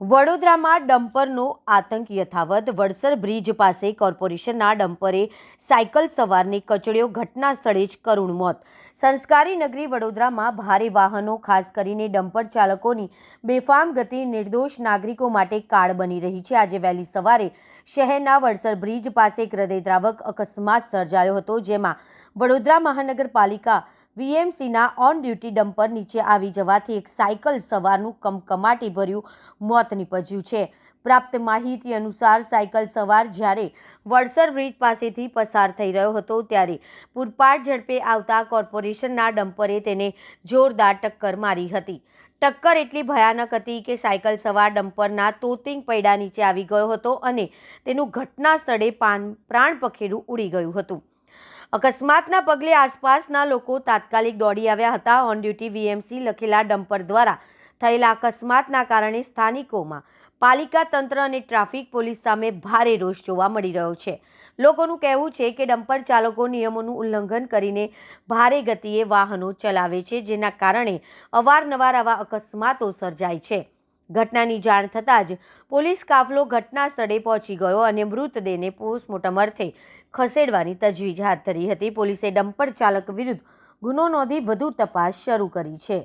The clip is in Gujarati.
વડોદરામાં ડમ્પરનો આતંક યથાવત। વડસર બ્રિજ પાસે કોર્પોરેશનના ડમ્પરે સાયકલ સવારને કચડ્યો, ઘટના સ્થળે જ કરુણ મોત। સંસ્કારી નગરી વડોદરામાં ભારે વાહનો, ખાસ કરીને ડમ્પર ચાલકોની બેફામ ગતિ નિર્દોષ નાગરિકો માટે કાળ બની રહી છે। આજે વહેલી સવારે શહેરના વડસર બ્રિજ પાસે એક હૃદયદ્રાવક અકસ્માત સર્જાયો હતો, જેમાં વડોદરા મહાનગરપાલિકા વીએમસીના ઓન ડ્યુટી ડમ્પર નીચે આવી જવાથી એક સાયકલ સવારનું કમકમાટી ભર્યું મોત નીપજ્યું છે। પ્રાપ્ત માહિતી અનુસાર સાયકલ સવાર જ્યારે વડસર બ્રિજ પાસેથી પસાર થઈ રહ્યો હતો, ત્યારે પૂરપાટ ઝડપે આવતા કોર્પોરેશનના ડમ્પરે તેને જોરદાર ટક્કર મારી હતી। ટક્કર એટલી ભયાનક હતી કે સાયકલ સવાર ડમ્પરના તોતિંગ પૈડા નીચે આવી ગયો હતો અને તેનું ઘટના સ્થળે પ્રાણ પખેડું ઉડી ગયું હતું। અકસ્માતના પગલે આસપાસના લોકો તાત્કાલિક દોડી આવ્યા હતા। ઓન ડ્યુટી વીએમસી લખેલા ડમ્પર દ્વારા થયેલા અકસ્માતના કારણે સ્થાનિકોમાં પાલિકા તંત્ર અને ટ્રાફિક પોલીસ સામે ભારે રોષ જોવા મળી રહ્યો છે। લોકોનું કહેવું છે કે ડમ્પર ચાલકો નિયમોનું ઉલ્લંઘન કરીને ભારે ગતિએ વાહનો ચલાવે છે, જેના કારણે અવારનવાર આવા અકસ્માતો સર્જાય છે। ઘટનાની જાણ થતાં જ પોલીસ કાફલો ઘટના સ્થળે પહોંચી ગયો અને મૃતદેહને પોસ્ટમોર્ટમ અર્થે ખસેડવાની તજવીજ હાથ ધરી હતી। પોલીસે ડમ્પર ચાલક વિરુદ્ધ ગુનો નોંધી વધુ તપાસ શરૂ કરી છે।